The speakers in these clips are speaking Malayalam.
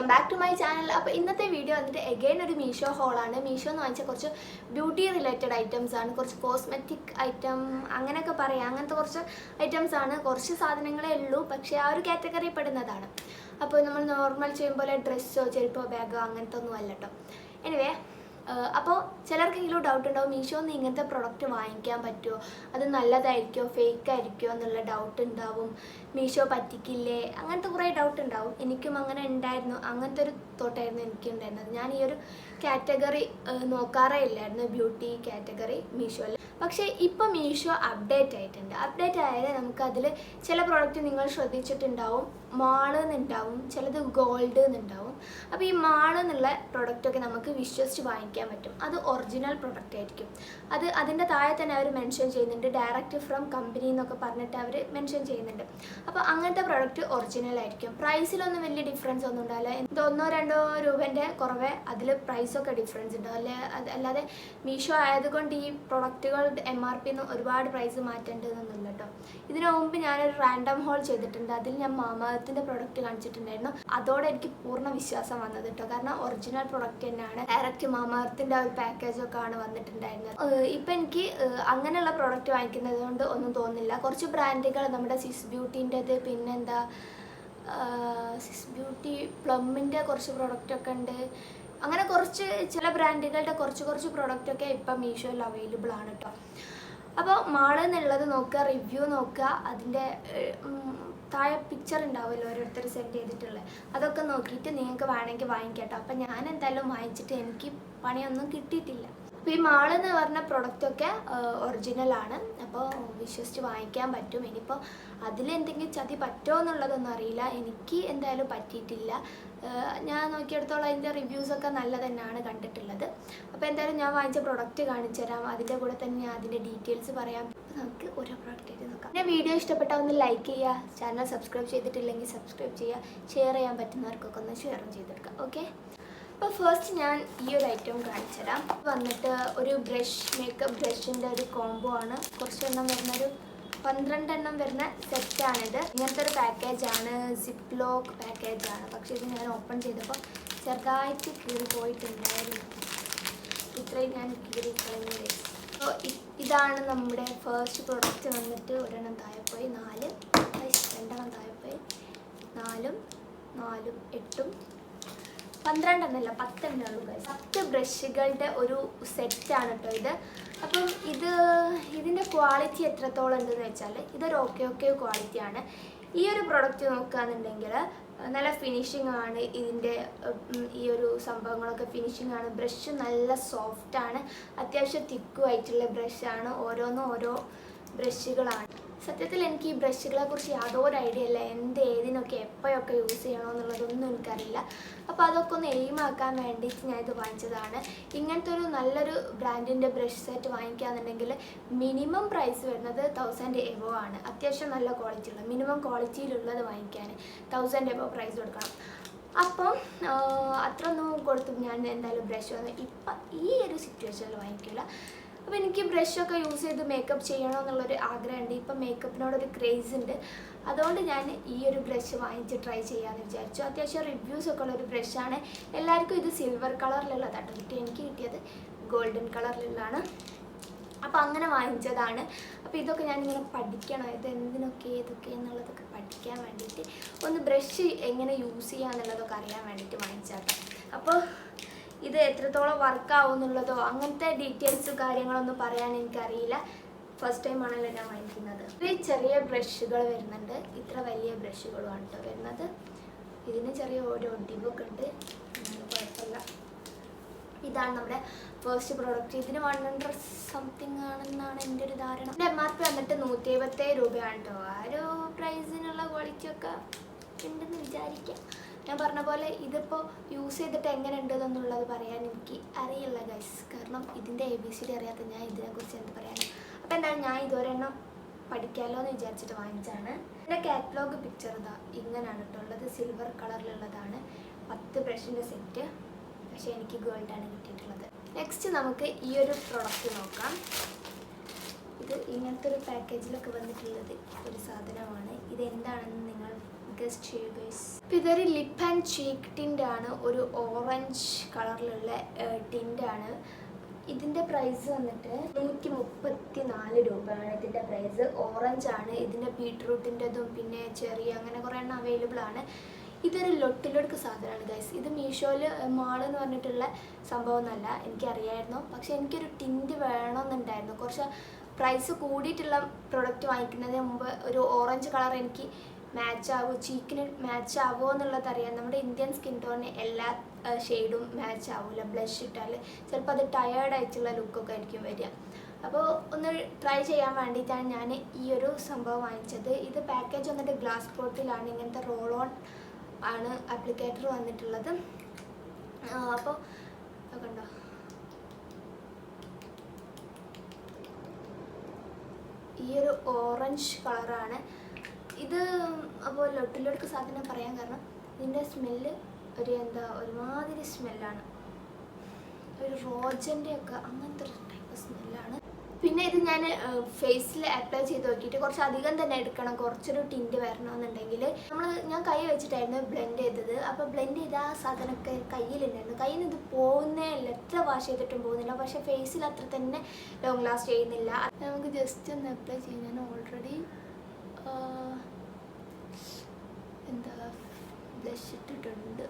Back to my channel. അപ്പോൾ ഇന്നത്തെ വീഡിയോ വന്നിട്ട് എഗെയിൻ ഒരു മീഷോ ഹോളാണ്. മീഷോ എന്ന് വാങ്ങിച്ചാൽ കുറച്ച് ബ്യൂട്ടി റിലേറ്റഡ് ഐറ്റംസ് ആണ്, കുറച്ച് കോസ്മെറ്റിക് ഐറ്റം അങ്ങനെയൊക്കെ പറയാം. അങ്ങനത്തെ കുറച്ച് ഐറ്റംസ് ആണ്. കുറച്ച് സാധനങ്ങളേ ഉള്ളൂ, പക്ഷേ ആ ഒരു കാറ്റഗറി പെടുന്നതാണ്. അപ്പോൾ നമ്മൾ നോർമൽ ചെയ്യുമ്പോൾ ഡ്രസ്സോ ചെരുപ്പോ ബാഗോ അങ്ങനത്തെ ഒന്നും അല്ല കേട്ടോ. എനിവേ, അപ്പോൾ ചിലർക്കെങ്കിലും ഡൗട്ട് ഉണ്ടാവും, മീഷോന്ന് ഇങ്ങനത്തെ പ്രൊഡക്റ്റ് വാങ്ങിക്കാൻ പറ്റുമോ, അത് നല്ലതായിരിക്കുമോ ഫേക്ക് ആയിരിക്കുമോ എന്നുള്ള ഡൗട്ട് ഉണ്ടാവും. മീഷോ പറ്റിക്കില്ലേ, അങ്ങനത്തെ കുറേ ഡൗട്ട് ഉണ്ടാവും. എനിക്കും അങ്ങനെ ഉണ്ടായിരുന്നു. അങ്ങനത്തെ ഒരു തോട്ടായിരുന്നു എനിക്കുണ്ടായിരുന്നത്. ഞാൻ ഈ ഒരു കാറ്റഗറി നോക്കാറേ ഇല്ലായിരുന്നു, ബ്യൂട്ടി കാറ്റഗറി മീഷോയിൽ. പക്ഷേ ഇപ്പോൾ മീഷോ അപ്ഡേറ്റ് ആയിട്ടുണ്ട്. അപ്ഡേറ്റ് ആയാൽ നമുക്കതിൽ ചില പ്രോഡക്റ്റ് നിങ്ങൾ ശ്രദ്ധിച്ചിട്ടുണ്ടാവും, മാള് എന്നുണ്ടാവും, ചിലത് ഗോൾഡ് എന്നുണ്ടാവും. അപ്പോൾ ഈ മാള് എന്നുള്ള പ്രോഡക്റ്റൊക്കെ നമുക്ക് വിശ്വസിച്ച് വാങ്ങിക്കാൻ പറ്റും. അത് ഒറിജിനൽ പ്രോഡക്റ്റ് ആയിരിക്കും. അതിൻ്റെ താഴെ തന്നെ അവർ മെൻഷൻ ചെയ്യുന്നുണ്ട്, ഡയറക്റ്റ് ഫ്രം കമ്പനി എന്നൊക്കെ പറഞ്ഞിട്ട് അവർ മെൻഷൻ ചെയ്യുന്നുണ്ട്. അപ്പോൾ അങ്ങനത്തെ പ്രോഡക്റ്റ് ഒറിജിനൽ ആയിരിക്കും. പ്രൈസിലൊന്നും വലിയ ഡിഫറൻസ് ഒന്നും ഉണ്ടാവില്ല. 1-2 രൂപേൻ്റെ കുറവേ അതിൽ പ്രൈസൊക്കെ ഡിഫറൻസ് ഉണ്ടാവും. അല്ലാതെ മീഷോ ആയതുകൊണ്ട് ഈ പ്രൊഡക്റ്റുകൾ MRP ഒരുപാട് പ്രൈസ് മാറ്റേണ്ടതെന്നൊന്നുമില്ല കേട്ടോ. ഇതിനു മുമ്പ് ഞാനൊരു റാൻഡം ഹോൾ ചെയ്തിട്ടുണ്ട്. അതിൽ ഞാൻ മാമാഅർത്തിൻ്റെ പ്രൊഡക്റ്റ് കാണിച്ചിട്ടുണ്ടായിരുന്നു. അതോടെ എനിക്ക് പൂർണ്ണ വിശ്വാസം വന്നത് കേട്ടോ. കാരണം ഒറിജിനൽ പ്രൊഡക്റ്റ് തന്നെയാണ്. ഡയറക്റ്റ് മാമാഅർത്തിൻ്റെ ഒരു പാക്കേജൊക്കെ ആണ് വന്നിട്ടുണ്ടായിരുന്നത്. ഇപ്പം എനിക്ക് അങ്ങനെയുള്ള പ്രൊഡക്റ്റ് വാങ്ങിക്കുന്നത് കൊണ്ട് ഒന്നും തോന്നുന്നില്ല. കുറച്ച് ബ്രാൻഡുകൾ നമ്മുടെ സിസ് ബ്യൂട്ടീൻ്റെത്, പിന്നെന്താ സിസ് ബ്യൂട്ടി പ്ലമ്മിൻ്റെ കുറച്ച് പ്രൊഡക്റ്റൊക്കെ ഉണ്ട്. അങ്ങനെ കുറച്ച് ചില ബ്രാൻഡുകളുടെ കുറച്ച് പ്രൊഡക്റ്റൊക്കെ ഇപ്പം മീഷോയിൽ അവൈലബിൾ ആണ് കേട്ടോ. അപ്പോൾ മാള് എന്നുള്ളത് നോക്കുക, റിവ്യൂ നോക്കുക, അതിൻ്റെ താഴെ പിക്ചർ ഉണ്ടാവുമല്ലോ ഓരോരുത്തർ സെൻഡ് ചെയ്തിട്ടുള്ളത്, അതൊക്കെ നോക്കിയിട്ട് നിങ്ങൾക്ക് വേണമെങ്കിൽ വാങ്ങിക്കാം കേട്ടോ. അപ്പം ഞാൻ എന്തായാലും വാങ്ങിച്ചിട്ട് എനിക്ക് പണിയൊന്നും കിട്ടിയിട്ടില്ല. അപ്പോൾ ഈ മാള് എന്ന് പറഞ്ഞ പ്രൊഡക്റ്റൊക്കെ ഒറിജിനലാണ്. അപ്പോൾ വിശ്വസിച്ച് വാങ്ങിക്കാൻ പറ്റും. ഇനിയിപ്പോൾ അതിലെന്തെങ്കിലും ചതി പറ്റുമോ എന്നുള്ളതൊന്നും അറിയില്ല. എനിക്ക് എന്തായാലും പറ്റിയിട്ടില്ല. ഞാൻ നോക്കിയെടുത്തോളം അതിൻ്റെ റിവ്യൂസൊക്കെ നല്ല തന്നെയാണ് കണ്ടിട്ടുള്ളത്. അപ്പോൾ എന്തായാലും ഞാൻ വാങ്ങിച്ച പ്രൊഡക്റ്റ് കാണിച്ചു തരാം. അതിൻ്റെ കൂടെ തന്നെ ഞാൻ അതിൻ്റെ ഡീറ്റെയിൽസ് പറയാം. നമുക്ക് ഓരോ പ്രൊഡക്റ്റായിട്ട് നോക്കാം. പിന്നെ വീഡിയോ ഇഷ്ടപ്പെട്ടാൽ ഒന്ന് ലൈക്ക് ചെയ്യുക, ചാനൽ സബ്സ്ക്രൈബ് ചെയ്തിട്ടില്ലെങ്കിൽ സബ്സ്ക്രൈബ് ചെയ്യുക, ഷെയർ ചെയ്യാൻ പറ്റുന്നവർക്കൊക്കെ ഒന്ന് ഷെയറും ചെയ്തെടുക്കാം. ഓക്കെ, അപ്പോൾ ഫസ്റ്റ് ഞാൻ ഈ ഒരു ഐറ്റം കാണിച്ചു തരാം. വന്നിട്ട് ഒരു മേക്കപ്പ് ബ്രഷിൻ്റെ ഒരു കോംബോ ആണ്. കുറച്ചെണ്ണം വരുന്നൊരു 12 എണ്ണം വരുന്ന സെറ്റാണിത്. ഇങ്ങനത്തെ ഒരു പാക്കേജാണ്, സിപ്പ് ലോക്ക് പാക്കേജാണ്. പക്ഷേ ഇത് ഞാൻ ഓപ്പൺ ചെയ്തപ്പോൾ ചെറുതായിട്ട് കീറി പോയിട്ടുണ്ടായിരുന്നു. ഇത്രയും ഞാൻ കീറി കളഞ്ഞത്. അപ്പോൾ ഇതാണ് നമ്മുടെ ഫസ്റ്റ് പ്രൊഡക്റ്റ്. വന്നിട്ട് ഒരെണ്ണം താഴെപ്പോയി, 4 2 താഴെപ്പോയി, 4 8 12 എന്നല്ല 10 എണ്ണുള്ളൂ ഗൈസ്. 10 ബ്രഷുകളുടെ ഒരു സെറ്റാണ് കേട്ടോ ഇത്. അപ്പം ഇതിൻ്റെ ക്വാളിറ്റി എത്രത്തോളം ഉണ്ടെന്ന് വെച്ചാൽ ഇതൊരു ഓക്കെ ക്വാളിറ്റിയാണ്. ഈ ഒരു പ്രൊഡക്റ്റ് നോക്കുകയാണെന്നുണ്ടെങ്കിൽ നല്ല ഫിനിഷിംഗ് ആണ്. ഇതിൻ്റെ ഈ ഒരു സംഭവങ്ങളൊക്കെ ഫിനിഷിംഗ് ആണ്. ബ്രഷ് നല്ല സോഫ്റ്റാണ്, അത്യാവശ്യം തിക്കുമായിട്ടുള്ള ബ്രഷാണ്. ഓരോ ബ്രഷുകളാണ്. സത്യത്തിൽ എനിക്ക് ഈ ബ്രഷുകളെ കുറിച്ച് യാതൊരു ഐഡിയ ഇല്ല. ഏതിനൊക്കെ എപ്പോഴൊക്കെ യൂസ് ചെയ്യണോ എന്നുള്ളതൊന്നും എനിക്കറിയില്ല. അപ്പോൾ അതൊക്കെ ഒന്ന് എയിമാക്കാൻ വേണ്ടിയിട്ട് ഞാൻ ഇത് വാങ്ങിച്ചതാണ്. ഇങ്ങനത്തെ ഒരു നല്ലൊരു ബ്രാൻഡിൻ്റെ ബ്രഷ് സെറ്റ് വാങ്ങിക്കുകയാണെന്നുണ്ടെങ്കിൽ മിനിമം പ്രൈസ് വരുന്നത് 1000 എബോ ആണ്. അത്യാവശ്യം നല്ല ക്വാളിറ്റി ഉള്ള മിനിമം ക്വാളിറ്റിയിലുള്ളത് വാങ്ങിക്കാൻ 1000 എബോ പ്രൈസ് കൊടുക്കണം. അപ്പം അത്രയൊന്നും കൊടുത്തും ഞാൻ എന്തായാലും ബ്രഷ് ഇപ്പം ഈ ഒരു സിറ്റുവേഷനിൽ വാങ്ങിക്കില്ല. അപ്പോൾ എനിക്ക് ബ്രഷൊക്കെ യൂസ് ചെയ്ത് മേക്കപ്പ് ചെയ്യണമെന്നുള്ളൊരു ആഗ്രഹമുണ്ട്. ഇപ്പം മേക്കപ്പിനോടൊരു ക്രേസ് ഉണ്ട്. അതുകൊണ്ട് ഞാൻ ഈ ഒരു ബ്രഷ് വാങ്ങിച്ച് ട്രൈ ചെയ്യാമെന്ന് വിചാരിച്ചു. അത്യാവശ്യം റിവ്യൂസൊക്കെ ഉള്ളൊരു ബ്രഷാണ്. എല്ലാവർക്കും ഇത് സിൽവർ കളറിലുള്ളതാണ് കിട്ടിയത്. എനിക്ക് കിട്ടിയത് ഗോൾഡൻ കളറിലുള്ളതാണ്. അപ്പോൾ അങ്ങനെ വാങ്ങിച്ചതാണ്. അപ്പോൾ ഇതൊക്കെ ഞാനിങ്ങനെ പഠിക്കണം, ഇത് എന്തിനൊക്കെ ഏതൊക്കെ എന്നുള്ളതൊക്കെ പഠിക്കാൻ വേണ്ടിയിട്ട്, ഒന്ന് ബ്രഷ് എങ്ങനെ യൂസ് ചെയ്യുക എന്നുള്ളതൊക്കെ അറിയാൻ വേണ്ടിയിട്ട് വാങ്ങിച്ചതാണ്. അപ്പോൾ ഇത് എത്രത്തോളം വർക്കാവും എന്നുള്ളതോ അങ്ങനത്തെ ഡീറ്റെയിൽസ് കാര്യങ്ങളൊന്നും പറയാൻ എനിക്കറിയില്ല. ഫസ്റ്റ് ടൈം ആണല്ലോ ഞാൻ വാങ്ങിക്കുന്നത്. ഇത് ചെറിയ ബ്രഷുകൾ വരുന്നുണ്ട്, ഇത്ര വലിയ ബ്രഷുകളുമാണ് കേട്ടോ വരുന്നത്. ഇതിന് ചെറിയ ഓരോ ഒടിവൊക്കെ ഉണ്ട്, കുഴപ്പമില്ല. ഇതാണ് നമ്മുടെ ഫസ്റ്റ് പ്രോഡക്റ്റ്. ഇതിന് 100 സംതിങ് ആണെന്നാണ് എൻ്റെ ഒരു ധാരണ. എൻ്റെ MRP വന്നിട്ട് 177 രൂപയാണ് കേട്ടോ. ആ ഒരു പ്രൈസിനുള്ള ക്വാളിറ്റിയൊക്കെ ഉണ്ടെന്ന് വിചാരിക്കാം. ഞാൻ പറഞ്ഞ പോലെ ഇതിപ്പോൾ യൂസ് ചെയ്തിട്ട് എങ്ങനെ ഉണ്ടെന്നുള്ളത് പറയാൻ എനിക്ക് അറിയില്ല ഗൈസ്. കാരണം ഇതിൻ്റെ ABCD അറിയാത്ത ഞാൻ ഇതിനെക്കുറിച്ച് എന്ത് പറയാനും. അപ്പോൾ എന്തായാലും ഞാൻ ഇതൊരെണ്ണം പഠിക്കാമല്ലോ എന്ന് വിചാരിച്ചിട്ട് വാങ്ങിച്ചാണ്. എൻ്റെ കാറ്റലോഗ് പിക്ചർ ഇതാ ഇങ്ങനെയാണ് കേട്ടോ ഉള്ളത്. സിൽവർ കളറിലുള്ളതാണ്. 10 ബ്രഷിൻ്റെ സെറ്റ്. പക്ഷേ എനിക്ക് ഗോൾഡാണ് കിട്ടിയിട്ടുള്ളത്. നെക്സ്റ്റ് നമുക്ക് ഈ ഒരു പ്രൊഡക്റ്റ് നോക്കാം. ഇത് ഇങ്ങനത്തെ ഒരു പാക്കേജിലൊക്കെ വന്നിട്ടുള്ളത് ഒരു സാധനമാണ്. ഇത് എന്താണെന്ന് നിങ്ങൾ ഗസ്റ്റ് ചെയ്യൂ ഗൈസ്. അപ്പോൾ ഇതൊരു ലിപ്പ് ആൻഡ് ചീക്ക് ടിൻ്റാണ്, ഒരു ഓറഞ്ച് കളറിലുള്ള ടിൻ്റാണ്. ഇതിൻ്റെ പ്രൈസ് വന്നിട്ട് 134 രൂപയാണ് ഇതിൻ്റെ പ്രൈസ്. ഓറഞ്ചാണ്. ഇതിൻ്റെ ബീട്രൂട്ടിൻ്റെതും പിന്നെ ചെറിയ അങ്ങനെ കുറേ എണ്ണം അവൈലബിൾ ആണ്. ഇതൊരു ലൊട്ടിലൊടുക്ക് സാധനമാണ് ഗൈസ്. ഇത് മീഷോയിൽ മാൾ എന്ന് പറഞ്ഞിട്ടുള്ള സംഭവം എന്നല്ല, എനിക്കറിയായിരുന്നു. പക്ഷെ എനിക്കൊരു ടിൻറ്റ് വേണമെന്നുണ്ടായിരുന്നു. കുറച്ച് പ്രൈസ് കൂടിയിട്ടുള്ള പ്രൊഡക്റ്റ് വാങ്ങിക്കുന്നതിന് മുമ്പ് ഒരു ഓറഞ്ച് കളർ എനിക്ക് മാച്ച് ആവുമോ, ചീക്കിന് മാച്ച് ആവുമോ എന്നുള്ളത് അറിയാം. നമ്മുടെ ഇന്ത്യൻ സ്കിൻ ടോണിന് എല്ലാ ഷെയ്ഡും മാച്ച് ആവില്ല. ബ്ലഷ് ഇട്ടാൽ ചിലപ്പോൾ അത് ടയേർഡായിട്ടുള്ള ലുക്കൊക്കെ ആയിരിക്കും വരിക. അപ്പോൾ ഒന്ന് ട്രൈ ചെയ്യാൻ വേണ്ടിയിട്ടാണ് ഞാൻ ഈ ഒരു സംഭവം വാങ്ങിച്ചത്. ഇത് പാക്കേജ് വന്നിട്ട് ഗ്ലാസ് ബോട്ടിലാണ്. ഇങ്ങനത്തെ റോൾ ഓൺ ആണ് ആപ്ലിക്കേറ്റർ വന്നിട്ടുള്ളത്. അപ്പോൾ കണ്ടോ, ഈ ഒരു ഓറഞ്ച് കളറാണ് ഇത്. അപ്പോൾ ലൊട്ടിലൊടുക്ക് സാധനം പറയാൻ കാരണം ഇതിൻ്റെ സ്മെല്ല് ഒരു ഒരുമാതിരി സ്മെല്ലാണ്, ഒരു റോജൻ്റെ ഒക്കെ അങ്ങനത്തെ ഒരു ടൈപ്പ് സ്മെല്ലാണ്. പിന്നെ ഇത് ഞാൻ ഫേസിൽ അപ്ലൈ ചെയ്ത് നോക്കിയിട്ട് കുറച്ച് അധികം തന്നെ എടുക്കണം, കുറച്ചൊരു ടിൻറ്റ് വരണമെന്നുണ്ടെങ്കിൽ. ഞാൻ കൈ വെച്ചിട്ടായിരുന്നു ബ്ലെൻഡ് ചെയ്തത്. അപ്പോൾ ബ്ലെൻഡ് ചെയ്ത ആ സാധനമൊക്കെ കയ്യിലുണ്ടായിരുന്നു. കയ്യിൽ നിന്ന് ഇത് പോകുന്നേ ഇല്ല, എത്ര വാഷ് ചെയ്തിട്ടും പോകുന്നില്ല. പക്ഷേ ഫേസിൽ അത്ര തന്നെ ലോങ് ലാസ്റ്റ് ചെയ്യുന്നില്ല. നമുക്ക് ജസ്റ്റ് ഒന്ന് അപ്ലൈ ചെയ്യാൻ ഞാൻ ഓൾറെഡി ബ്ലഷ് ഇട്ടിട്ടുണ്ട്.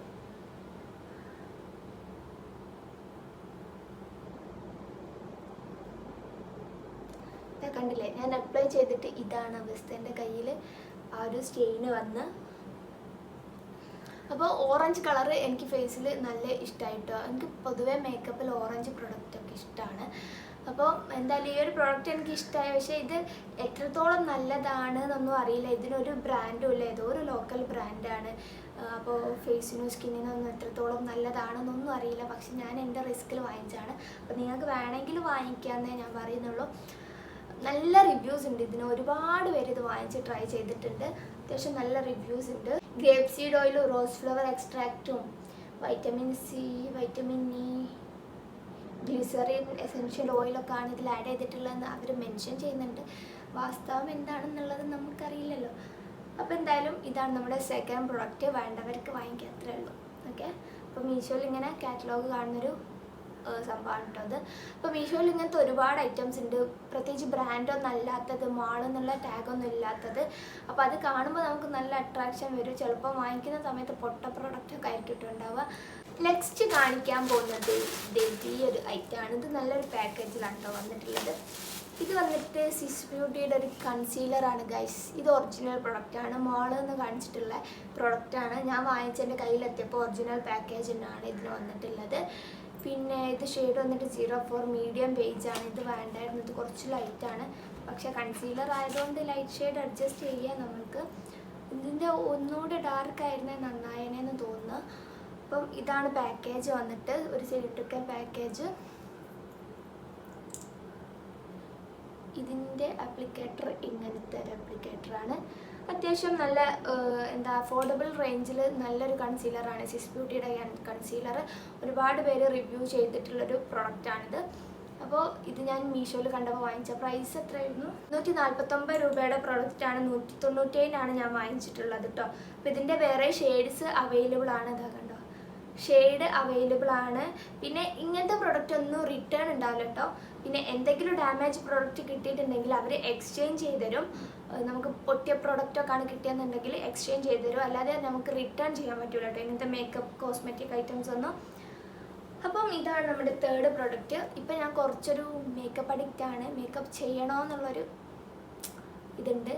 കണ്ടില്ലേ, ഞാൻ അപ്ലൈ ചെയ്തിട്ട് ഇതാണ് അവസ്ഥ. എൻ്റെ കയ്യിൽ ആ ഒരു സ്റ്റെയിന് വന്ന്. അപ്പോൾ ഓറഞ്ച് കളറ് എനിക്ക് ഫേസിൽ നല്ല ഇഷ്ടമായിട്ടോ. എനിക്ക് പൊതുവേ മേക്കപ്പിൽ ഓറഞ്ച് പ്രൊഡക്റ്റൊക്കെ ഇഷ്ടമാണ്. അപ്പോൾ എന്തായാലും ഈ ഒരു പ്രോഡക്റ്റ് എനിക്ക് ഇഷ്ടമായി. പക്ഷേ ഇത് എത്രത്തോളം നല്ലതാണ് എന്നൊന്നും അറിയില്ല. ഇതിനൊരു ബ്രാൻഡും ഇല്ല, ഏതോ ഒരു ലോക്കൽ ബ്രാൻഡാണ്. അപ്പോൾ ഫേസിനും സ്കിന്നിനൊന്നും എത്രത്തോളം നല്ലതാണെന്നൊന്നും അറിയില്ല. പക്ഷെ ഞാൻ എൻ്റെ റിസ്കിൽ വാങ്ങിച്ചാണ്. അപ്പോൾ നിങ്ങൾക്ക് വേണമെങ്കിൽ വാങ്ങിക്കാമെന്നേ ഞാൻ പറയുന്നുള്ളൂ. നല്ല റിവ്യൂസ് ഉണ്ട് ഇതിന്. ഒരുപാട് പേര് ഇത് വാങ്ങിച്ച് ട്രൈ ചെയ്തിട്ടുണ്ട്. അത്യാവശ്യം നല്ല റിവ്യൂസ് ഉണ്ട്. ഗ്രേപ്പ് സീഡ് ഓയിലും റോസ് ഫ്ലവർ എക്സ്ട്രാക്റ്റും vitamin C, vitamin E, glycerin, essential ഓയിലൊക്കെ ആണ് ഇതിൽ ആഡ് ചെയ്തിട്ടുള്ളതെന്ന് അവർ മെൻഷൻ ചെയ്യുന്നുണ്ട്. വാസ്തവം എന്താണെന്നുള്ളത് നമുക്കറിയില്ലല്ലോ. അപ്പോൾ എന്തായാലും ഇതാണ് നമ്മുടെ സെക്കൻഡ് പ്രൊഡക്റ്റ്. വേണ്ടവർക്ക് വാങ്ങിക്കുക, അത്രേ ഉള്ളൂ. ഓക്കെ. അപ്പോൾ മീഷോയിൽ ഇങ്ങനെ കാറ്റലോഗ് കാണുന്നൊരു സംഭവമാണ് കേട്ടോ അത്. അപ്പോൾ മീഷോയിൽ ഇങ്ങനത്തെ ഒരുപാട് ഐറ്റംസ് ഉണ്ട്, പ്രത്യേകിച്ച് ബ്രാൻഡൊന്നും അല്ലാത്തത്, മാളെന്നുള്ള ടാഗൊന്നും ഇല്ലാത്തത്. അപ്പോൾ അത് കാണുമ്പോൾ നമുക്ക് നല്ല അട്രാക്ഷൻ വരും. ചിലപ്പോൾ വാങ്ങിക്കുന്ന സമയത്ത് പൊട്ട പ്രൊഡക്റ്റൊക്കെ ആയിരിക്കും ഉണ്ടാവുക. നെക്സ്റ്റ് കാണിക്കാൻ പോകുന്നത് ഈ ഒരു ഐറ്റമാണ്. ഇത് നല്ലൊരു പാക്കേജിലാണ് കേട്ടോ വന്നിട്ടുള്ളത്. ഇത് വന്നിട്ട് സ്വിസ് ബ്യൂട്ടിയുടെ ഒരു കൺസീലറാണ് ഗൈസ്. ഇത് ഒറിജിനൽ പ്രൊഡക്റ്റാണ്, മാളിൽ നിന്ന് കാണിച്ചിട്ടുള്ള പ്രൊഡക്റ്റാണ്. ഞാൻ വാങ്ങിച്ചതിൻ്റെ കയ്യിലെത്തിയപ്പോൾ ഒറിജിനൽ പാക്കേജ് തന്നെയാണ് ഇതിന് വന്നിട്ടുള്ളത്. പിന്നെ ഇത് ഷെയ്ഡ് വന്നിട്ട് 04 മീഡിയം പേജാണ്. ഇത് വേണ്ടായിരുന്നു, ഇത് കുറച്ച് ലൈറ്റാണ്. പക്ഷേ കൺസീലർ ആയതുകൊണ്ട് ലൈറ്റ് ഷെയ്ഡ് അഡ്ജസ്റ്റ് ചെയ്യാൻ നമുക്ക്. ഇതിൻ്റെ ഒന്നുകൂടെ ഡാർക്ക് ആയിരുന്നേ നന്നായനെന്ന് തോന്നുന്നു. അപ്പം ഇതാണ് പാക്കേജ് വന്നിട്ട്, ഒരു സിലിട്രിക്കൽ പാക്കേജ്. ഇതിൻ്റെ ആപ്ലിക്കേറ്റർ ഇങ്ങനത്തെ ഒരു ആപ്ലിക്കേറ്ററാണ്. അത്യാവശ്യം നല്ല അഫോർഡബിൾ റേഞ്ചിൽ നല്ലൊരു കൺസീലറാണ് സ്വിസ് ബ്യൂട്ടിയുടെ കൺസീലർ. ഒരുപാട് പേര് റിവ്യൂ ചെയ്തിട്ടുള്ളൊരു പ്രൊഡക്റ്റാണിത്. അപ്പോൾ ഇത് ഞാൻ മീഷോയിൽ കണ്ടപ്പോൾ വാങ്ങിച്ച പ്രൈസ് എത്രയായിരുന്നു? 149 രൂപയുടെ പ്രൊഡക്റ്റാണ്. 197 ഞാൻ വാങ്ങിച്ചിട്ടുള്ളത് കേട്ടോ. അപ്പോൾ ഇതിൻ്റെ വേറെ ഷെയ്ഡ്സ് അവൈലബിൾ ആണ്. ഇതാ കണ്ടോ, ഷെയ്ഡ് അവൈലബിൾ ആണ്. പിന്നെ ഇങ്ങനത്തെ പ്രൊഡക്റ്റ് ഒന്നും റിട്ടേൺ ഉണ്ടാവില്ല കേട്ടോ. പിന്നെ എന്തെങ്കിലും ഡാമേജ് പ്രൊഡക്റ്റ് കിട്ടിയിട്ടുണ്ടെങ്കിൽ അവർ എക്സ്ചേഞ്ച് ചെയ്ത് തരും. നമുക്ക് പൊട്ടിയ പ്രൊഡക്റ്റൊക്കെ ആണ് കിട്ടിയെന്നുണ്ടെങ്കിൽ എക്സ്ചേഞ്ച് ചെയ്ത് തരും. അല്ലാതെ നമുക്ക് റിട്ടേൺ ചെയ്യാൻ പറ്റില്ല കേട്ടോ ഇങ്ങനത്തെ മേക്കപ്പ് കോസ്മെറ്റിക് ഐറ്റംസ് ഒന്നും. അപ്പം ഇതാണ് നമ്മുടെ തേർഡ് പ്രൊഡക്റ്റ്. ഇപ്പം ഞാൻ കുറച്ചൊരു മേക്കപ്പ് അഡിക്റ്റാണ്. മേക്കപ്പ് ചെയ്യണമെന്നുള്ളൊരു ഇതുണ്ട്.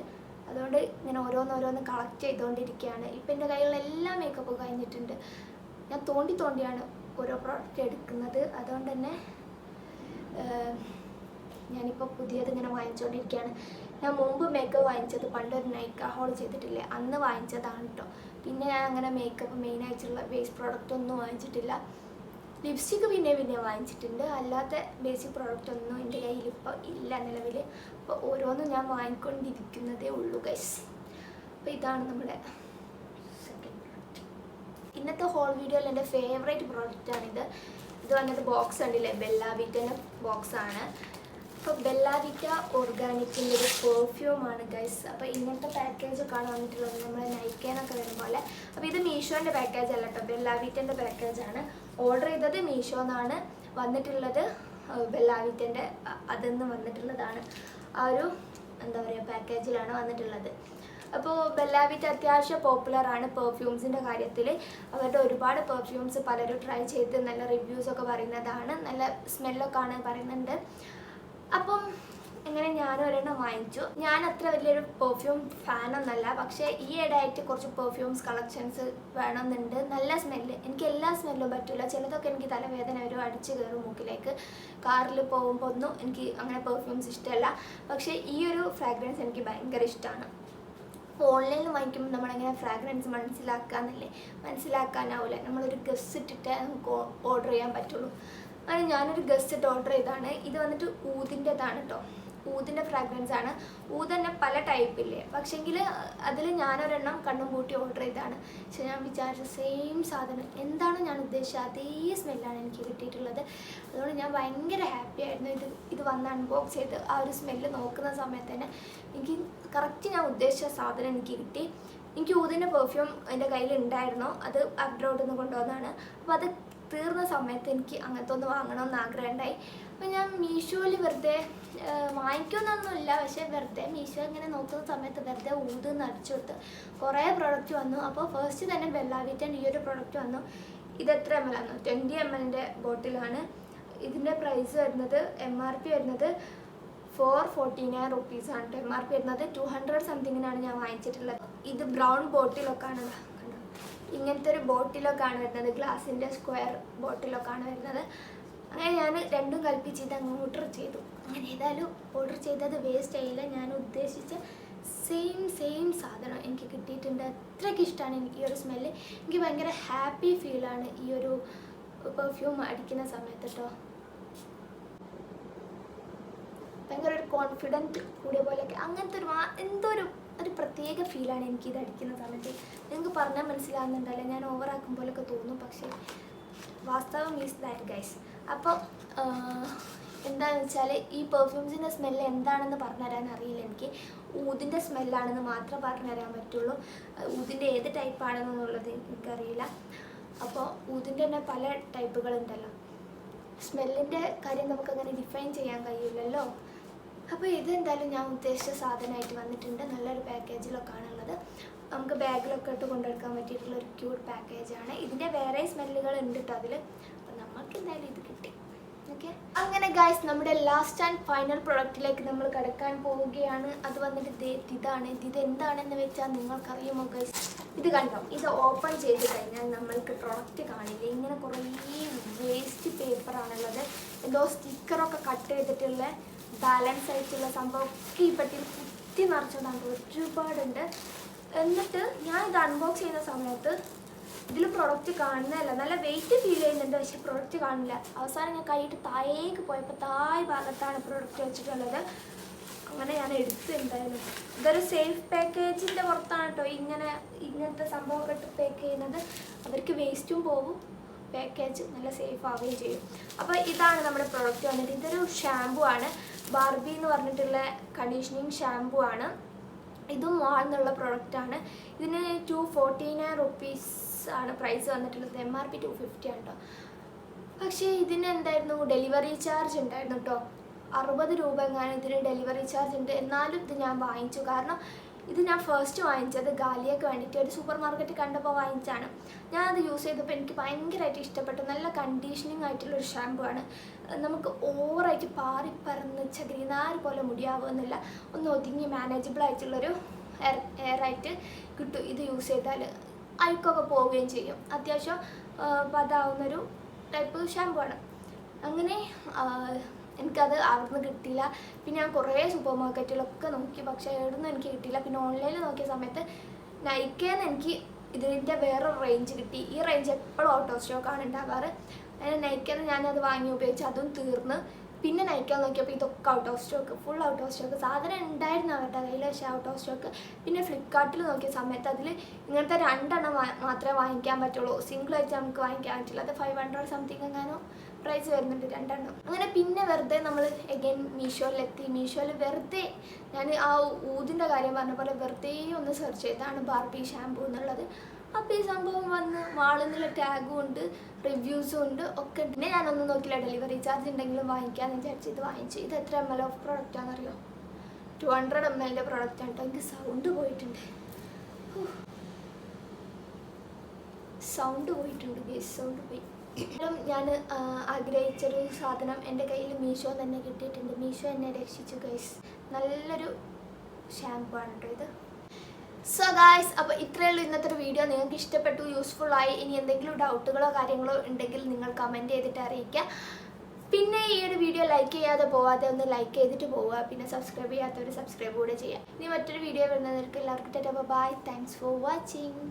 അതുകൊണ്ട് ഇങ്ങനെ ഓരോന്നോരോന്ന് കളക്ട് ചെയ്തുകൊണ്ടിരിക്കുകയാണ്. ഇപ്പം എൻ്റെ കയ്യിലുള്ള എല്ലാ മേക്കപ്പും കഴിഞ്ഞിട്ടുണ്ട്. ഞാൻ തോണ്ടിയാണ് ഓരോ പ്രോഡക്റ്റ് എടുക്കുന്നത്. അതുകൊണ്ട് തന്നെ ഞാനിപ്പോൾ പുതിയത് ഇങ്ങനെ വാങ്ങിച്ചുകൊണ്ടിരിക്കുകയാണ്. ഞാൻ മുമ്പ് മേക്കപ്പ് വാങ്ങിച്ചത് പണ്ടൊരു നൈക്ക ഹോൾ ചെയ്തിട്ടില്ലേ, അന്ന് വാങ്ങിച്ചതാണ് കേട്ടോ. പിന്നെ ഞാൻ അങ്ങനെ മേക്കപ്പ് മെയിനായിട്ടുള്ള ബേസ് പ്രോഡക്റ്റ് ഒന്നും വാങ്ങിച്ചിട്ടില്ല. ലിപ്സ്റ്റിക്ക് പിന്നെ വാങ്ങിച്ചിട്ടുണ്ട്. അല്ലാത്ത ബേസിക് പ്രോഡക്റ്റ് ഒന്നും എൻ്റെ കയ്യിൽ ഇപ്പോൾ ഇല്ല നിലവിൽ. അപ്പോൾ ഓരോന്നും ഞാൻ വാങ്ങിക്കൊണ്ടിരിക്കുന്നതേ ഉള്ളൂ ഗൈസ്. അപ്പോൾ ഇതാണ് നമ്മുടെ സെക്കൻഡ് പ്രോഡക്റ്റ്. ഇന്നത്തെ ഹോൾ വീഡിയോയിൽ എൻ്റെ ഫേവറേറ്റ് പ്രോഡക്റ്റാണിത്. ഇത് വന്നിട്ട് ബോക്സ് ഉണ്ടല്ലേ, ബെല്ല വിറ്റൻ്റെ ബോക്സാണ്. അപ്പോൾ ബെല്ലാവിറ്റ ഓർഗാനിക്കിൻ്റെ ഒരു പെർഫ്യൂമാണ് ഗൈസ്. അപ്പോൾ ഇങ്ങനത്തെ പാക്കേജൊക്കെയാണ് വന്നിട്ടുള്ളത്, നമ്മൾ നൈക്കേന്നൊക്കെ വരും പോലെ. അപ്പോൾ ഇത് മീഷോൻ്റെ പാക്കേജ് അല്ല കേട്ടോ, ബെല്ലാവിറ്റൻ്റെ പാക്കേജാണ്. ഓർഡർ ചെയ്തത് മീഷോന്നാണ്, വന്നിട്ടുള്ളത് ബെല്ലാവിറ്റൻ്റെ അതിൽ നിന്ന് വന്നിട്ടുള്ളതാണ്. ആ ഒരു എന്താ പറയുക പാക്കേജിലാണ് വന്നിട്ടുള്ളത്. അപ്പോൾ ബെല്ലാവിറ്റ അത്യാവശ്യം പോപ്പുലറാണ് പെർഫ്യൂംസിൻ്റെ കാര്യത്തിൽ. അവരുടെ ഒരുപാട് പെർഫ്യൂംസ് പലരും ട്രൈ ചെയ്ത് നല്ല റിവ്യൂസൊക്കെ പറയുന്നതാണ്, നല്ല സ്മെല്ലൊക്കെ ആണ് പറയുന്നുണ്ട്. അപ്പം ഇങ്ങനെ ഞാനും ഒരെണ്ണം വാങ്ങിച്ചു. ഞാൻ അത്ര വലിയൊരു പെർഫ്യൂം ഫാനൊന്നല്ല, പക്ഷേ ഈ ഇടയായിട്ട് കുറച്ച് പെർഫ്യൂംസ് കളക്ഷൻസ് വേണമെന്നുണ്ട്. നല്ല സ്മെല്ല്, എനിക്ക് എല്ലാ സ്മെല്ലും പറ്റില്ല. ചിലതൊക്കെ എനിക്ക് തലവേദന വരും, അടിച്ച് കയറും മൂക്കിലേക്ക്. കാറിൽ പോകുമ്പോൾ ഒന്നും എനിക്ക് അങ്ങനെ പെർഫ്യൂംസ് ഇഷ്ടമല്ല. പക്ഷേ ഈ ഒരു ഫ്രാഗ്രൻസ് എനിക്ക് ഭയങ്കര ഇഷ്ടമാണ്. ഓൺലൈനിൽ വാങ്ങിക്കുമ്പോൾ നമ്മളെങ്ങനെ ഫ്രാഗ്രൻസ് മനസ്സിലാക്കാനാവില്ല. നമ്മളൊരു ഗസ് ഇട്ടിട്ട് നമുക്ക് ഓർഡർ ചെയ്യാൻ പറ്റുള്ളൂ. അങ്ങനെ ഞാനൊരു ഗസ് ഇട്ട് ഓർഡർ ചെയ്താണ്. ഇത് വന്നിട്ട് ഊതിൻ്റെതാണ് കേട്ടോ, ഊതിൻ്റെ ഫ്രാഗ്രൻസ് ആണ്. ഊത് തന്നെ പല ടൈപ്പില്ലേ, പക്ഷേങ്കിൽ അതിൽ ഞാനൊരെണ്ണം കണ്ണും പൂട്ടി ഓർഡർ ചെയ്താണ്. പക്ഷെ ഞാൻ വിചാരിച്ച സെയിം സാധനം എന്താണ് ഞാൻ ഉദ്ദേശിച്ചത് അതേ സ്മെല്ലാണ് എനിക്ക് കിട്ടിയിട്ടുള്ളത്. അതുകൊണ്ട് ഞാൻ ഭയങ്കര ഹാപ്പി ആയിരുന്നു. ഇത് വന്ന് അൺബോക്സ് ചെയ്ത് ആ ഒരു സ്മെല്ല് നോക്കുന്ന സമയത്ത് തന്നെ എനിക്ക് കറക്റ്റ് ഞാൻ ഉദ്ദേശിച്ച സാധനം എനിക്ക് കിട്ടി. എനിക്ക് ഊതിൻ്റെ പെർഫ്യൂം എൻ്റെ കയ്യിൽ ഉണ്ടായിരുന്നു, അത് അബ്രോഡിൽ നിന്ന് കൊണ്ടുവന്നതാണ്. അപ്പോൾ അത് തീർന്ന സമയത്ത് എനിക്ക് അങ്ങനത്തെ ഒന്ന് വാങ്ങണമെന്ന് ആഗ്രഹം ഉണ്ടായി. അപ്പോൾ ഞാൻ മീഷോയിൽ വെറുതെ വാങ്ങിക്കുമെന്നൊന്നുമില്ല, പക്ഷേ വെറുതെ മീഷോ ഇങ്ങനെ നോക്കുന്ന സമയത്ത് വെറുതെ ഊതെന്ന് അടിച്ചു കൊടുത്ത് കുറേ പ്രൊഡക്റ്റ് വന്നു. അപ്പോൾ ഫസ്റ്റ് തന്നെ ബെല്ലാവിറ്റൻ്റെ ഈ ഒരു പ്രൊഡക്റ്റ് വന്നു. ഇത് എത്ര ml ആണ്? 20 ml ബോട്ടിലാണ്. ഇതിൻ്റെ പ്രൈസ് വരുന്നത് MRP വരുന്നത് 449 റുപ്പീസാണ് കേട്ടോ. MRP വരുന്നത് 200 സംതിങ്ങിനാണ് ഞാൻ വാങ്ങിച്ചിട്ടുള്ളത്. ഇത് ബ്രൗൺ ബോട്ടിലൊക്കെ ആണ്, ഇങ്ങനത്തെ ഒരു ബോട്ടിലൊക്കെ ആണ് വരുന്നത്, ഗ്ലാസിൻ്റെ സ്ക്വയർ ബോട്ടിലൊക്കെ ആണ് വരുന്നത്. അങ്ങനെ ഞാൻ രണ്ടും കൽപ്പിച്ച് ഇത് അങ്ങ് ഓർഡർ ചെയ്തു. അങ്ങനെ ഏതായാലും ഓർഡർ ചെയ്തത് വേസ്റ്റ് ആയില്ല. ഞാൻ ഉദ്ദേശിച്ച സെയിം സാധനം എനിക്ക് കിട്ടിയിട്ടുണ്ട്. അത്രയ്ക്ക് ഇഷ്ടമാണ് എനിക്ക് ഈ ഒരു സ്മെല്ല്. എനിക്ക് ഭയങ്കര ഹാപ്പി ഫീലാണ് ഈ ഒരു പെർഫ്യൂം അടിക്കുന്ന സമയത്ത് കേട്ടോ. ഭയങ്കര ഒരു കോൺഫിഡൻറ്റ് കൂടിയ പോലെയൊക്കെ അങ്ങനത്തെ എന്തോ ഒരു പ്രത്യേക ഫീലാണ് എനിക്കിത് അടിക്കുന്ന സമയത്ത്. നിങ്ങൾക്ക് പറഞ്ഞാൽ മനസ്സിലാകുന്നുണ്ടല്ലോ, ഞാൻ ഓവറാക്കും പോലെയൊക്കെ തോന്നും, പക്ഷേ വാസ്തവം ഈസ് ദാറ്റ് ഗൈസ്. അപ്പോൾ എന്താണെന്ന് വെച്ചാൽ ഈ പെർഫ്യൂംസിൻ്റെ സ്മെല്ല് എന്താണെന്ന് പറഞ്ഞുതരാൻ അറിയില്ല എനിക്ക്. ഊതിൻ്റെ സ്മെല്ലാണെന്ന് മാത്രമേ പറഞ്ഞുതരാൻ പറ്റുള്ളൂ. ഊതിൻ്റെ ഏത് ടൈപ്പാണെന്നുള്ളത് എനിക്കറിയില്ല. അപ്പോൾ ഊതിൻ്റെ തന്നെ പല ടൈപ്പുകളുണ്ടല്ലോ. സ്മെല്ലിൻ്റെ കാര്യം നമുക്കങ്ങനെ ഡിഫൈൻ ചെയ്യാൻ കഴിയില്ലല്ലോ. അപ്പോൾ ഇതെന്തായാലും ഞാൻ ഉദ്ദേശിച്ച സാധനമായിട്ട് വന്നിട്ടുണ്ട്. നല്ലൊരു പാക്കേജിലൊക്കെ ആണുള്ളത്. നമുക്ക് ബാഗിലൊക്കെ ഇട്ട് കൊണ്ടെടുക്കാൻ പറ്റിയിട്ടുള്ള ഒരു ക്യൂട്ട് പാക്കേജാണ്. ഇതിൻ്റെ വേറെ സ്മെല്ലുകൾ ഉണ്ട് കേട്ടോ അതിൽ. അപ്പോൾ നമുക്ക് എന്തായാലും ഇത് കിട്ടി. ഓക്കെ, അങ്ങനെ ഗൈസ് നമ്മുടെ ലാസ്റ്റ് ആൻഡ് ഫൈനൽ പ്രൊഡക്റ്റിലേക്ക് നമ്മൾ കിടക്കാൻ പോവുകയാണ്. അത് വന്നിട്ട് ഇതാണ്. ഇത് എന്താണെന്ന് വെച്ചാൽ നിങ്ങൾക്കറിയുമോ ഗൈസ്? ഇത് കണ്ടോ, ഇത് ഓപ്പൺ ചെയ്ത് കഴിഞ്ഞാൽ നമ്മൾക്ക് പ്രൊഡക്റ്റ് കാണില്ല. ഇങ്ങനെ കുറേ വേസ്റ്റ് പേപ്പറാണുള്ളത്. എന്തോ സ്റ്റിക്കറൊക്കെ കട്ട് ചെയ്തിട്ടുള്ള ബാലൻസ് ആയിട്ടുള്ള സംഭവമൊക്കെ ഈ പെട്ടിയിൽ കുത്തി നിറച്ചതാണ്, ഒരുപാടുണ്ട്. എന്നിട്ട് ഞാൻ ഇത് അൺബോക്സ് ചെയ്യുന്ന സമയത്ത് ഇതിൽ പ്രൊഡക്റ്റ് കാണുന്നതല്ല, നല്ല വെയിറ്റ് ഫീൽ ചെയ്യുന്നുണ്ട്, പക്ഷേ പ്രൊഡക്റ്റ് കാണില്ല. അവസാനം ഞാൻ കൈയിട്ട് താഴേക്ക് പോയപ്പോൾ താഴെ ഭാഗത്താണ് പ്രൊഡക്റ്റ് വെച്ചിട്ടുള്ളത്. അങ്ങനെ ഞാൻ എടുത്ത് എന്തായാലും ഇതൊരു സേഫ് പാക്കേജിൻ്റെ പുറത്താണ് കേട്ടോ ഇങ്ങനത്തെ സംഭവമൊക്കെ ഇട്ട് പാക്ക് ചെയ്യുന്നത്. അവർക്ക് വേസ്റ്റും പോകും, പാക്കേജ് നല്ല സേഫ് ആവുകയും ചെയ്യും. അപ്പോൾ ഇതാണ് നമ്മുടെ പ്രൊഡക്റ്റ് വന്നിട്ട്. ഇതൊരു ഷാമ്പു ആണ്, ബാർബി എന്ന് പറഞ്ഞിട്ടുള്ള കണ്ടീഷനിങ് ഷാമ്പു ആണ്. ഇതും മാൾന്നുള്ള പ്രൊഡക്റ്റാണ്. ഇതിന് 249 റുപ്പീസ് ആണ് പ്രൈസ് വന്നിട്ടുള്ളത്. MRP 250 ആണ് കേട്ടോ. പക്ഷേ ഇതിന് എന്തായിരുന്നു, ഡെലിവറി ചാർജ് ഉണ്ടായിരുന്നു കേട്ടോ. 60 രൂപ എങ്ങാനും ഇതിന് ഡെലിവറി ചാർജ് ഉണ്ട്. എന്നാലും ഇത് ഞാൻ വാങ്ങിച്ചു. കാരണം ഇത് ഞാൻ ഫസ്റ്റ് വാങ്ങിച്ചത് ഗാലിയക്ക് വേണ്ടിയിട്ട് ഒരു സൂപ്പർ മാർക്കറ്റ് കണ്ടപ്പോൾ വാങ്ങിച്ചാണ്. ഞാനത് യൂസ് ചെയ്തപ്പോൾ എനിക്ക് ഭയങ്കരമായിട്ട് ഇഷ്ടപ്പെട്ടു. നല്ല കണ്ടീഷനിങ് ആയിട്ടുള്ളൊരു ഷാമ്പു ആണ്. നമുക്ക് ഓവറായിട്ട് പാറിപ്പറന്ന് ചകിരിനാര് പോലെ മുടിയാവുന്നില്ല. ഒന്ന് ഒതുങ്ങി മാനേജബിൾ ആയിട്ടുള്ളൊരു എയറായിട്ട് കിട്ടും ഇത് യൂസ് ചെയ്താൽ. അഴുക്കൊക്കെ പോവുകയും ചെയ്യും. അത്യാവശ്യം പതാവുന്നൊരു ടൈപ്പ് ഷാമ്പു ആണ്. അങ്ങനെ എനിക്കത് അവിടുന്ന് കിട്ടിയില്ല. പിന്നെ ഞാൻ കുറേ സൂപ്പർ മാർക്കറ്റിലൊക്കെ നോക്കി, പക്ഷേ എവിടുന്ന് എനിക്ക് കിട്ടിയില്ല. പിന്നെ ഓൺലൈനിൽ നോക്കിയ സമയത്ത് നൈക്കേന്ന് എനിക്ക് ഇതിൻ്റെ വേറൊരു റേഞ്ച് കിട്ടി. ഈ റേഞ്ച് എപ്പോഴും ഔട്ട് ഓഫ് സ്റ്റോക്കാണ് ഉണ്ടാവാറ്. നൈക്കേന്ന് ഞാനത് വാങ്ങി ഉപയോഗിച്ച് അതും തീർന്ന്. പിന്നെ നയിക്കാൻ നോക്കിയപ്പോൾ ഇതൊക്കെ out of stock, full out of stock. സാധനം ഉണ്ടായിരുന്നു അവരുടെ കയ്യിൽ, പക്ഷേ ഔട്ട് ഓഫ് സ്റ്റോക്ക്. പിന്നെ ഫ്ലിപ്കാർട്ടിൽ നോക്കിയ സമയത്ത് അതിൽ ഇങ്ങനത്തെ 2 എണ്ണം മാത്രമേ വാങ്ങിക്കാൻ പറ്റുള്ളൂ, സിംഗിൾ ആയിട്ട് നമുക്ക് വാങ്ങിക്കാൻ പറ്റില്ല. അത് 500 സംതിങ് എങ്ങാനോ പ്രൈസ് വരുന്നുണ്ട് 2 എണ്ണം. അങ്ങനെ പിന്നെ വെറുതെ നമ്മൾ എഗെയിൻ മീഷോയിലെത്തി. മീഷോയിൽ വെറുതെ ഞാൻ ആ ഊതിൻ്റെ കാര്യം പറഞ്ഞ പോലെ വെറുതെ ഒന്ന് സെർച്ച് ചെയ്താണ് ബാർബി ഷാമ്പൂ എന്നുള്ളത്. അപ്പോൾ ഈ സംഭവം വന്ന് വാളുന്നുള്ള ടാഗും ഉണ്ട്, റിവ്യൂസും ഉണ്ട്, ഒക്കെ. പിന്നെ ഞാനൊന്നും നോക്കില്ല, ഡെലിവറി ചാർജ് ഉണ്ടെങ്കിലും വാങ്ങിക്കാമെന്ന് വിചാരിച്ച് ഇത് വാങ്ങിച്ചു. ഇത് എത്ര ml ഓഫ് പ്രോഡക്റ്റ് ആണെന്നറിയോ? 200 ml പ്രോഡക്റ്റാണ് കേട്ടോ. എനിക്ക് സൗണ്ട് പോയിട്ടുണ്ട്, സൗണ്ട് പോയി. ഞാൻ ആഗ്രഹിച്ചൊരു സാധനം എൻ്റെ കയ്യിൽ മീഷോ തന്നെ കിട്ടിയിട്ടുണ്ട്. മീഷോ എന്നെ രക്ഷിച്ചു ഗൈസ്. നല്ലൊരു ഷാമ്പു ആണ് കേട്ടോ ഇത്. സോ ഗായ്സ്, അപ്പോൾ ഇത്രയേ ഉള്ളൂ ഇന്നത്തെ ഒരു വീഡിയോ. നിങ്ങൾക്ക് ഇഷ്ടപ്പെട്ടു, യൂസ്ഫുൾ ആയി. ഇനി എന്തെങ്കിലും ഡൗട്ടുകളോ കാര്യങ്ങളോ ഉണ്ടെങ്കിൽ നിങ്ങൾ കമൻറ്റ് ചെയ്തിട്ട് അറിയിക്കുക. പിന്നെ ഈ ഒരു വീഡിയോ ലൈക്ക് ചെയ്യാതെ പോവാതെ ഒന്ന് ലൈക്ക് ചെയ്തിട്ട് പോവുക. പിന്നെ സബ്സ്ക്രൈബ് ചെയ്യാത്തവർ സബ്സ്ക്രൈബ് കൂടെ ചെയ്യുക. ഇനി മറ്റൊരു വീഡിയോ വരുന്നവർക്ക് എല്ലാവർക്കും ബൈ. Thanks for watching.